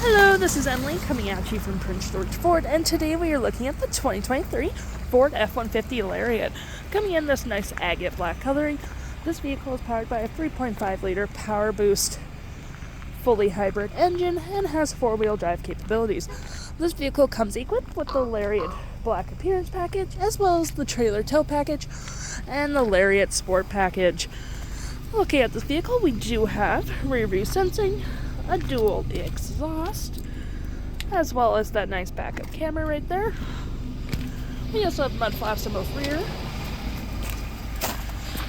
Hello, this is Emily coming at you from Prince George Ford, and today we are looking at the 2023 Ford F-150 Lariat. Coming in this nice agate black coloring, this vehicle is powered by a 3.5-liter power boost fully hybrid engine and has four-wheel drive capabilities. This vehicle comes equipped with the Lariat Black Appearance Package, as well as the Trailer Tow Package and the Lariat Sport Package. Looking at this vehicle, we do have rear view sensing, a dual exhaust, as well as that nice backup camera right there. We also have mud flaps on both rear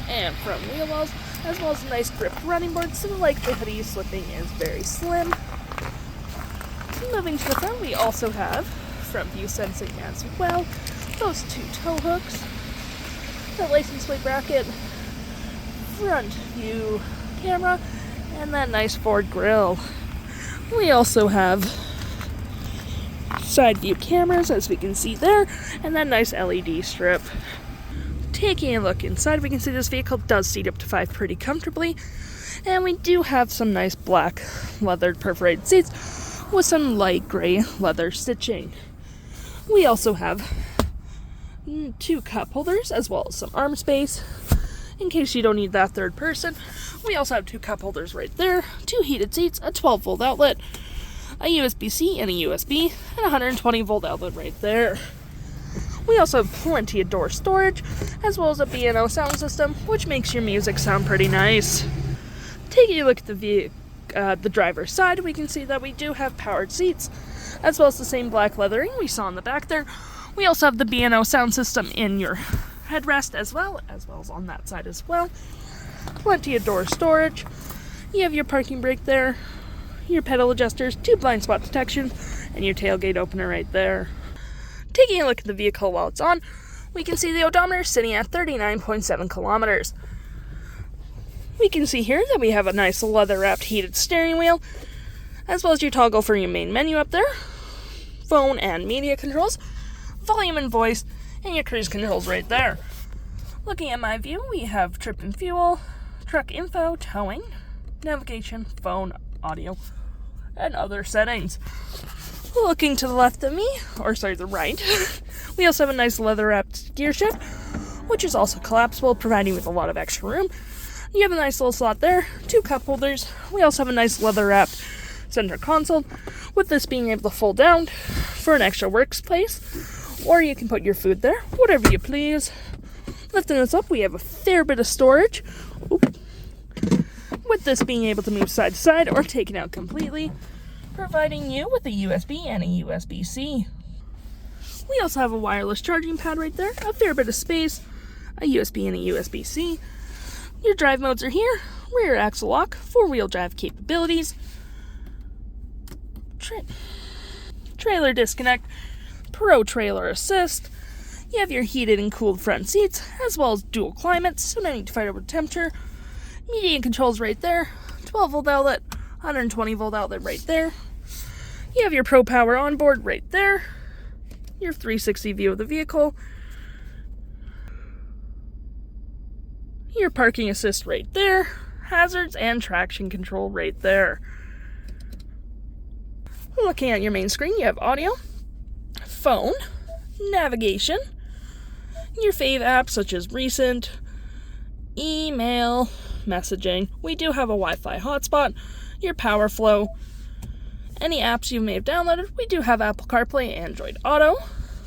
and front wheel wells, as well as a nice grip running board, so the likelihood of you slipping is very slim. Moving to the front, we also have front view sensing as well, those two tow hooks, the license plate bracket, front view camera, and that nice Ford grille. We also have side view cameras, as we can see there, and that nice LED strip. Taking a look inside, we can see this vehicle does seat up to 5 pretty comfortably, and we do have some nice black leathered perforated seats with some light gray leather stitching. We also have 2 cup holders, as well as some arm space in case you don't need that third person. We also have 2 cup holders right there, 2 heated seats, a 12-volt outlet, a USB-C and a USB, and a 120-volt outlet right there. We also have plenty of door storage, as well as a B&O sound system, which makes your music sound pretty nice. Taking a look at the driver's side, we can see that we do have powered seats, as well as the same black leathering we saw in the back there. We also have the B&O sound system in your headrest as well as on that side as well. Plenty of door storage. You have your parking brake there, your pedal adjusters, 2 blind spot detection, and your tailgate opener right there. Taking a look at the vehicle while it's on, we can see the odometer sitting at 39.7 kilometers. We can see here that we have a nice leather-wrapped heated steering wheel, as well as your toggle for your main menu up there, phone and media controls, volume and voice, and your cruise controls right there. Looking at my view, we have trip and fuel, truck info, towing, navigation, phone, audio, and other settings. Looking to the left of me, the right, we also have a nice leather-wrapped gear shift, which is also collapsible, providing you with a lot of extra room. You have a nice little slot there, 2 cup holders. We also have a nice leather-wrapped center console, with this being able to fold down for an extra workspace, or you can put your food there, whatever you please. Lifting this up, we have a fair bit of storage, with this being able to move side to side or taken out completely, providing you with a USB and a USB-C. We also have a wireless charging pad right there, a fair bit of space, a USB and a USB-C. Your drive modes are here, rear axle lock, 4-wheel drive capabilities, trailer disconnect, Pro Trailer Assist. You have your heated and cooled front seats, as well as dual climates, so no need to fight over temperature. Media controls right there, 12-volt outlet, 120-volt outlet right there. You have your Pro Power onboard right there, your 360 view of the vehicle, your parking assist right there, hazards and traction control right there. Looking at your main screen, you have audio, phone, navigation, your fave apps such as recent, email, messaging. We do have a Wi-Fi hotspot, your power flow, any apps you may have downloaded. We do have Apple CarPlay, Android Auto,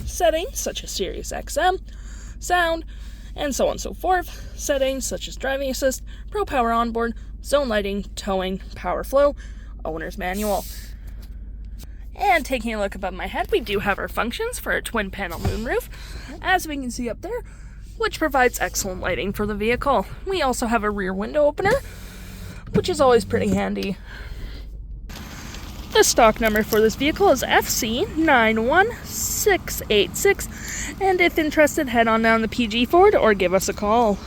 settings such as Sirius XM, sound, and so on and so forth. Settings such as driving assist, Pro Power onboard, zone lighting, towing, power flow, owner's manual. And taking a look above my head, we do have our functions for a twin panel moonroof, as we can see up there, which provides excellent lighting for the vehicle. We also have a rear window opener, which is always pretty handy. The stock number for this vehicle is FC91686, and if interested, head on down to PG Ford or give us a call.